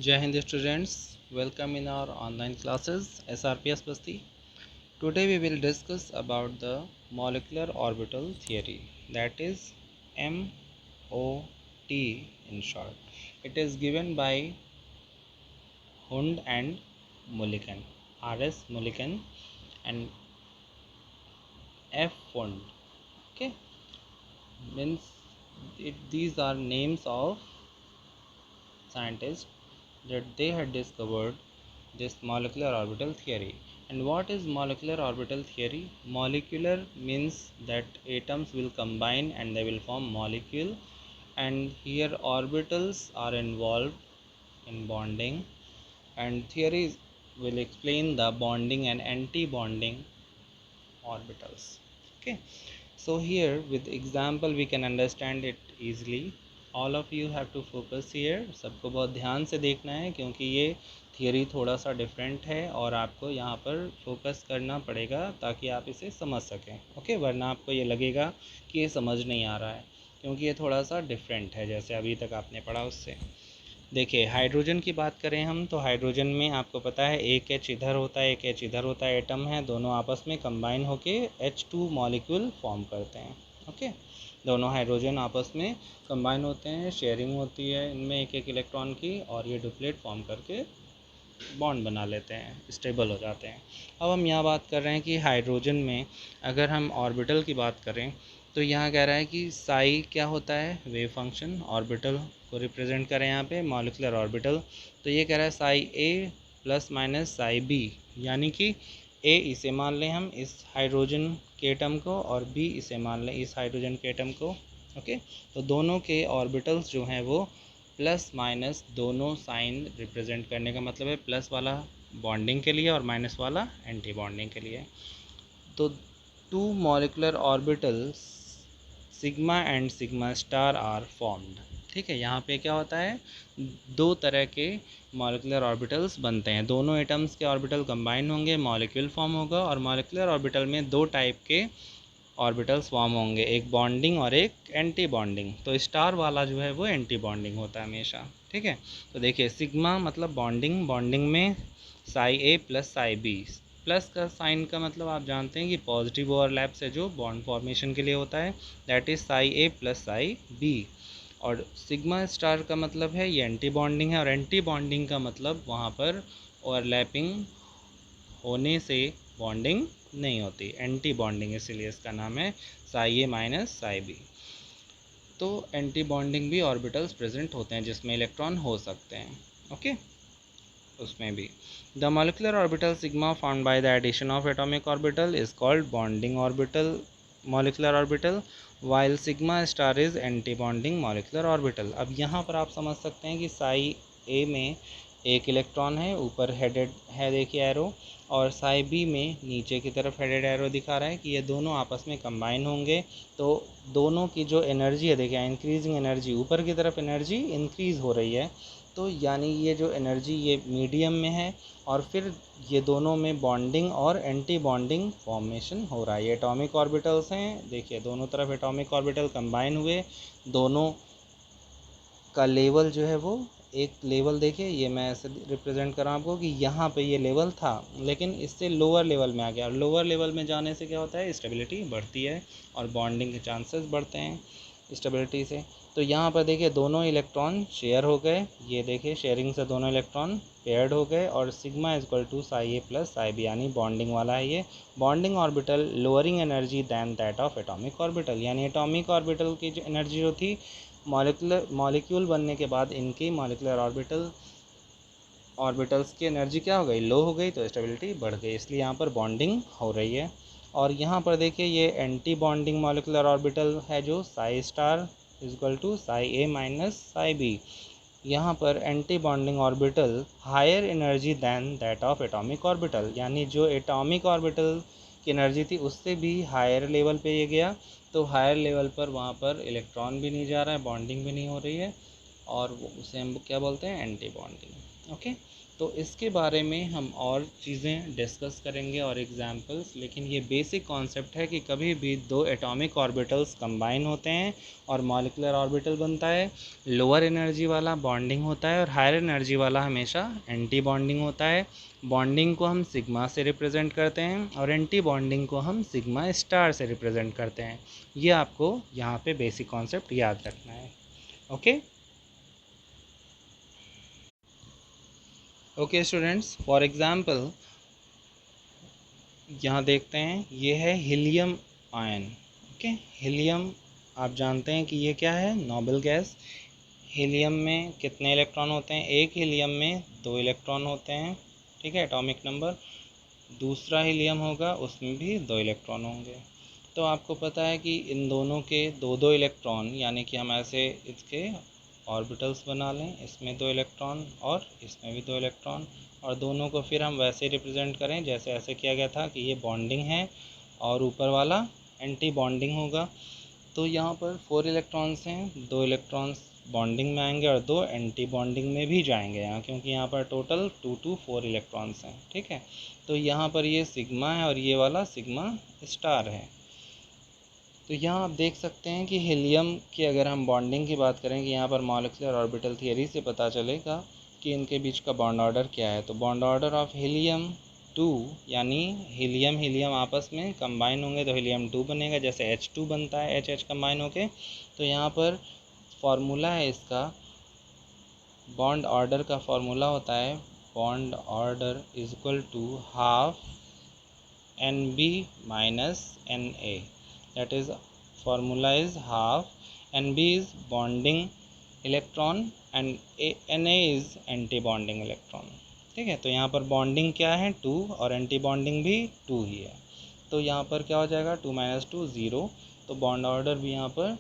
Jai Hind students, welcome in our online classes SRPS Basti. Today we will discuss about the molecular orbital theory, that is MOT in short. It is given by Hund and Mulliken, RS Mulliken and F Hund. Okay, means these are names of scientists that they had discovered this molecular orbital theory. And what is molecular orbital theory? Molecular means that atoms will combine and they will form molecule, and here orbitals are involved in bonding, and theories will explain the bonding and anti-bonding orbitals. Okay, so here with example we can understand it easily. All of you have to focus here, सबको बहुत ध्यान से देखना है क्योंकि ये theory थोड़ा सा डिफरेंट है और आपको यहाँ पर फोकस करना पड़ेगा ताकि आप इसे समझ सकें. ओके, वरना आपको ये लगेगा कि ये समझ नहीं आ रहा है क्योंकि ये थोड़ा सा डिफरेंट है जैसे अभी तक आपने पढ़ा उससे. देखिए, हाइड्रोजन की बात करें हम तो हाइड्रोजन में आपको पता है एक एच इधर होता है एक एच इधर होता है, एटम है, दोनों आपस में कंबाइन होके H2 मॉलिक्यूल फॉर्म करते हैं. ओके, दोनों हाइड्रोजन आपस में कंबाइन होते हैं, शेयरिंग होती है इनमें एक एक इलेक्ट्रॉन की, और ये डुप्लेट फॉर्म करके बॉन्ड बना लेते हैं, स्टेबल हो जाते हैं. अब हम यहाँ बात कर रहे हैं कि हाइड्रोजन में अगर हम ऑर्बिटल की बात करें तो यहाँ कह रहा है कि साई क्या होता है, वेव फंक्शन. ऑर्बिटल को रिप्रेजेंट करें यहाँ पे मॉलिक्यूलर ऑर्बिटल, तो ये कह रहा है Sai A plus minus psi B, यानी कि ए इसे मान लें हम इस हाइड्रोजन के एटम को और बी इसे मान लें इस हाइड्रोजन के एटम को. ओके, तो दोनों के ऑर्बिटल्स जो हैं वो प्लस माइनस दोनों साइन रिप्रेजेंट करने का मतलब है प्लस वाला बॉन्डिंग के लिए और माइनस वाला एंटी बॉन्डिंग के लिए. तो two molecular orbitals sigma and sigma star are formed. ठीक है, यहाँ पे क्या होता है, दो तरह के मॉलिकुलर ऑर्बिटल्स बनते हैं, दोनों एटम्स के ऑर्बिटल कंबाइन होंगे, मॉलिक्यूल फॉर्म होगा, और मॉलिकुलर ऑर्बिटल में दो टाइप के ऑर्बिटल्स फॉर्म होंगे, एक बॉन्डिंग और एक एंटी बॉन्डिंग. तो स्टार वाला जो है वो एंटी बॉन्डिंग होता है हमेशा. ठीक है, तो देखिए सिग्मा मतलब बॉन्डिंग, बॉन्डिंग में Sai A plus psi B. Plus का साइन का मतलब आप जानते हैं कि पॉजिटिव ओवरलैप से जो बॉन्ड फॉर्मेशन के लिए होता है, that is psi A plus psi B. और सिग्मा स्टार का मतलब है ये एंटी बॉन्डिंग है, और एंटी बॉन्डिंग का मतलब वहाँ पर ओवरलैपिंग होने से बॉन्डिंग नहीं होती, एंटी बॉन्डिंग, इसीलिए इसका नाम है Sai A minus psi B. तो एंटी बॉन्डिंग भी ऑर्बिटल्स प्रेजेंट होते हैं जिसमें इलेक्ट्रॉन हो सकते हैं. ओके, उसमें भी the molecular orbital sigma found by the addition of atomic orbital is called bonding orbital molecular orbital, while sigma star is antibonding molecular orbital. अब यहाँ पर आप समझ सकते हैं कि साई ए में एक इलेक्ट्रॉन है, ऊपर हेडेड है देखिए एरो, और साई बी में नीचे की तरफ हेडेड एरो दिखा रहा है कि ये दोनों आपस में कंबाइन होंगे. तो दोनों की जो एनर्जी है देखिए इंक्रीजिंग एनर्जी, ऊपर की तरफ एनर्जी इंक्रीज़ हो रही है, तो यानी ये जो एनर्जी ये मीडियम में है, और फिर ये दोनों में बॉन्डिंग और एंटी बॉन्डिंग फॉर्मेशन हो रहा है. ये एटॉमिक ऑर्बिटल्स हैं, देखिए दोनों तरफ एटॉमिक ऑर्बिटल कंबाइन हुए, दोनों का लेवल जो है वो एक लेवल देखिए, ये मैं ऐसे रिप्रेजेंट कर रहा हूँ आपको कि यहाँ पे ये लेवल था लेकिन इससे लोअर लेवल में आ गया. लोअर लेवल में जाने से क्या होता है, स्टेबिलिटी बढ़ती है और बॉन्डिंग के चांसेस बढ़ते हैं स्टेबिलिटी से. तो यहाँ पर देखिए दोनों इलेक्ट्रॉन शेयर हो गए, ये देखिए शेयरिंग से दोनों इलेक्ट्रॉन पेयर्ड हो गए, और sigma is equal to psi A plus psi B, यानी बॉन्डिंग वाला है ये. Bonding orbital lowering energy than that of atomic orbital, यानी एटॉमिक ऑर्बिटल की जो एनर्जी जो थी मॉलिक्यूल बनने के बाद इनकी मॉलिकुलर ऑर्बिटल्स की एनर्जी क्या हो गई, लो हो गई, तो स्टेबिलिटी बढ़ गई, इसलिए यहाँ पर बॉन्डिंग हो रही है. और यहाँ पर देखिए ये एंटी बॉन्डिंग मॉलिकुलर ऑर्बिटल है जो psi star is equal to psi A minus psi B. यहाँ पर antibonding orbital higher energy than that of atomic orbital, यानी जो एटॉमिक ऑर्बिटल की एनर्जी थी उससे भी हायर लेवल पे ये गया, तो हायर लेवल पर वहाँ पर इलेक्ट्रॉन भी नहीं जा रहा है, बॉन्डिंग भी नहीं हो रही है, और उसे हम क्या बोलते हैं, एंटी बॉन्डिंग. ओके, तो इसके बारे में हम और चीज़ें डिस्कस करेंगे और एग्जांपल्स, लेकिन ये बेसिक कॉन्सेप्ट है कि कभी भी दो एटॉमिक ऑर्बिटल्स कंबाइन होते हैं और मॉलिक्यूलर ऑर्बिटल बनता है, लोअर एनर्जी वाला बॉन्डिंग होता है और हायर एनर्जी वाला हमेशा एंटी बॉन्डिंग होता है। बॉन्डिंग को हम सिग्मा से रिप्रेजेंट करते हैं और एंटी बॉन्डिंग को हम सिग्मा स्टार से रिप्रेजेंट करते हैं। ये आपको यहाँ पे बेसिक कॉन्सेप्ट याद रखना है। Okay okay students, for example यहाँ देखते हैं, ये है हीलियम आयन। ओके, हीलियम आप जानते हैं कि ये क्या है, नोबल गैस। हीलियम में कितने इलेक्ट्रॉन होते हैं, एक हीलियम में 2 इलेक्ट्रॉन होते हैं, ठीक है, एटॉमिक नंबर। दूसरा हीलियम होगा, उसमें भी 2 इलेक्ट्रॉन होंगे। तो आपको पता है कि इन दोनों के 2-2 इलेक्ट्रॉन, यानी कि हम ऐसे इसके ऑर्बिटल्स बना लें, इसमें 2 इलेक्ट्रॉन और इसमें भी 2 इलेक्ट्रॉन, और दोनों को फिर हम वैसे रिप्रेजेंट करें जैसे ऐसे किया गया था कि ये बॉन्डिंग है और ऊपर वाला एंटी बॉन्डिंग होगा। तो यहाँ पर 4 इलेक्ट्रॉन्स हैं, 2 इलेक्ट्रॉन्स बॉन्डिंग में आएंगे और 2 एंटी बॉन्डिंग में भी जाएंगे यहाँ, क्योंकि यहाँ पर टोटल 2 to 4 इलेक्ट्रॉन्स हैं, ठीक है। तो यहाँ पर ये सिग्मा है और ये वाला सिग्मा स्टार है। तो यहाँ आप देख सकते हैं कि हीलियम की अगर हम बॉन्डिंग की बात करें कि यहाँ पर मॉलिक्यूलर ऑर्बिटल थियरी से पता चलेगा कि इनके बीच का बॉन्ड ऑर्डर क्या है। तो बॉन्ड ऑर्डर ऑफ हीलियम 2, यानी हीलियम हीलियम आपस में कंबाइन होंगे तो हीलियम 2 बनेगा, जैसे H2 बनता है H कंबाइन होके। तो यहाँ पर फॉर्मूला है इसका, बॉन्ड ऑर्डर का फॉर्मूला होता है, bond order is equal to half NB minus NA, that is formula is half NB is bonding electron and NA is anti bonding electron, ठीक है। तो यहाँ पर बॉन्डिंग क्या है 2 और एंटी बॉन्डिंग भी 2 ही है। तो यहाँ पर क्या हो जाएगा 2 - 2 0, तो बॉन्ड ऑर्डर भी यहाँ पर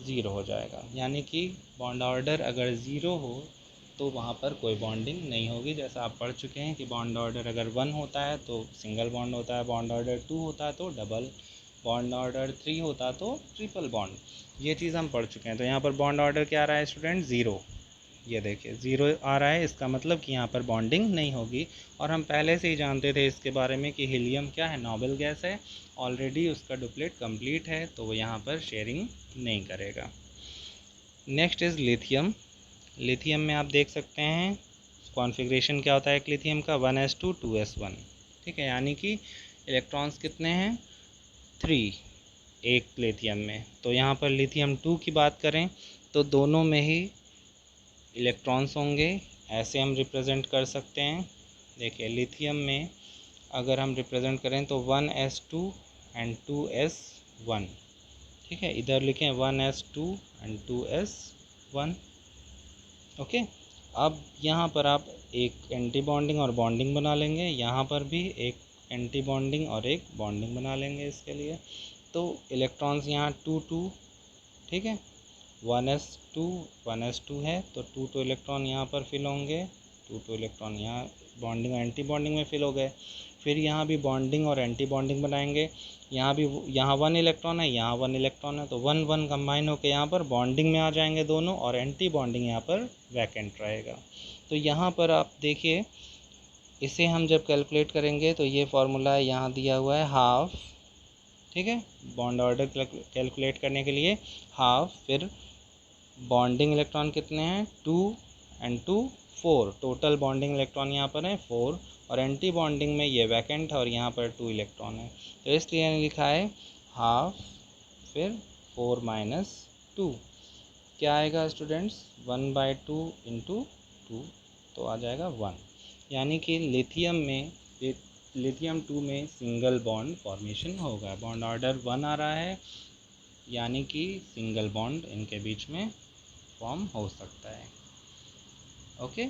0 हो जाएगा, यानी कि बॉन्ड ऑर्डर अगर 0 हो तो वहाँ पर कोई बॉन्डिंग नहीं होगी। जैसा आप पढ़ चुके हैं कि बॉन्ड ऑर्डर अगर 1 होता है तो सिंगल बॉन्ड होता है, बॉन्ड ऑर्डर 2 होता है तो डबल, बॉन्ड ऑर्डर 3 होता है तो ट्रिपल बॉन्ड। ये चीज़ हम पढ़ चुके हैं। तो यहाँ पर बॉन्ड ऑर्डर क्या आ रहा है स्टूडेंट, 0। ये देखिए 0 आ रहा है, इसका मतलब कि यहाँ पर बॉन्डिंग नहीं होगी। और हम पहले से ही जानते थे इसके बारे में कि हीलियम क्या है, नोबल गैस है, ऑलरेडी उसका डुप्लेट कंप्लीट है, तो वो यहाँ पर शेयरिंग नहीं करेगा। Next is lithium. लिथियम में आप देख सकते हैं कॉन्फ़िगरेशन क्या होता है एक लिथियम का, 1s2 2s1, ठीक है, यानी कि इलेक्ट्रॉन्स कितने हैं 3 एक लिथियम में। तो यहाँ पर लिथियम 2 की बात करें तो दोनों में ही इलेक्ट्रॉन्स होंगे, ऐसे हम रिप्रेजेंट कर सकते हैं। देखिए लिथियम में अगर हम रिप्रेजेंट करें तो 1s2 एंड 2s1, ठीक है, इधर लिखें 1s2 एंड 2s1। ओके, अब यहाँ पर आप एक एंटी बॉन्डिंग और बॉन्डिंग बना लेंगे, यहाँ पर भी एक एंटी बॉन्डिंग और एक बॉन्डिंग बना लेंगे इसके लिए। तो इलेक्ट्रॉन्स यहाँ 2 2, ठीक है, 1s2 है तो 2 इलेक्ट्रॉन यहाँ पर फिल होंगे, 2 इलेक्ट्रॉन यहाँ बॉन्डिंग और एंटी बॉन्डिंग में फिल हो गए। फिर यहाँ भी बॉन्डिंग और एंटी बॉन्डिंग बनाएंगे, यहाँ भी, यहाँ 1 इलेक्ट्रॉन है, यहाँ 1 इलेक्ट्रॉन है, तो 1 1 कंबाइन होकर यहाँ पर बॉन्डिंग में आ जाएंगे दोनों, और एंटी बॉन्डिंग यहाँ पर वैकेंट रहेगा। तो यहाँ पर आप देखिए, इसे हम जब कैलकुलेट करेंगे तो ये फार्मूला यहाँ दिया हुआ है हाफ, ठीक है, बॉन्ड ऑर्डर कैलकुलेट करने के लिए हाफ, फिर बॉन्डिंग इलेक्ट्रॉन कितने हैं 2 एंड 2 4, टोटल बॉन्डिंग इलेक्ट्रॉन यहाँ पर है 4, और एंटी बॉन्डिंग में ये वैकेंट है और यहाँ पर 2 इलेक्ट्रॉन है, तो इसलिए लिखा है हाफ फिर 4 - 2, क्या आएगा स्टूडेंट्स 1/2 इंटू 2, तो आ जाएगा 1। यानी कि लिथियम 2 में सिंगल बॉन्ड फॉर्मेशन होगा, बॉन्ड ऑर्डर 1 आ रहा है, यानी कि सिंगल बॉन्ड इनके बीच में फॉर्म हो सकता है। Okay,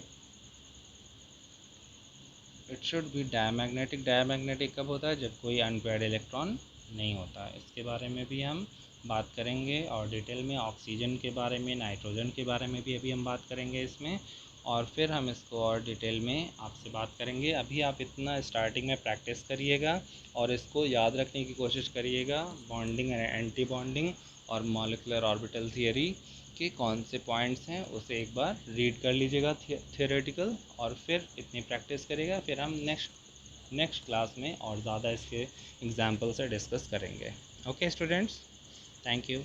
it should be diamagnetic. Diamagnetic कब होता है, जब कोई अनपेयर्ड इलेक्ट्रॉन नहीं होता है। इसके बारे में भी हम बात करेंगे और डिटेल में, ऑक्सीजन के बारे में, नाइट्रोजन के बारे में भी अभी हम बात करेंगे इसमें, और फिर हम इसको और डिटेल में आपसे बात करेंगे। अभी आप इतना स्टार्टिंग में प्रैक्टिस करिएगा और इसको याद रखने की कोशिश करिएगा, बॉन्डिंग एंड एंटी बॉन्डिंग और मॉलिक्यूलर ऑर्बिटल थियरी, के कौन से पॉइंट्स हैं उसे एक बार रीड कर लीजिएगा थियोरेटिकल, और फिर इतनी प्रैक्टिस करिएगा, फिर हम नेक्स्ट क्लास में और ज़्यादा इसके एग्जाम्पल से डिस्कस करेंगे। Okay students, thank you.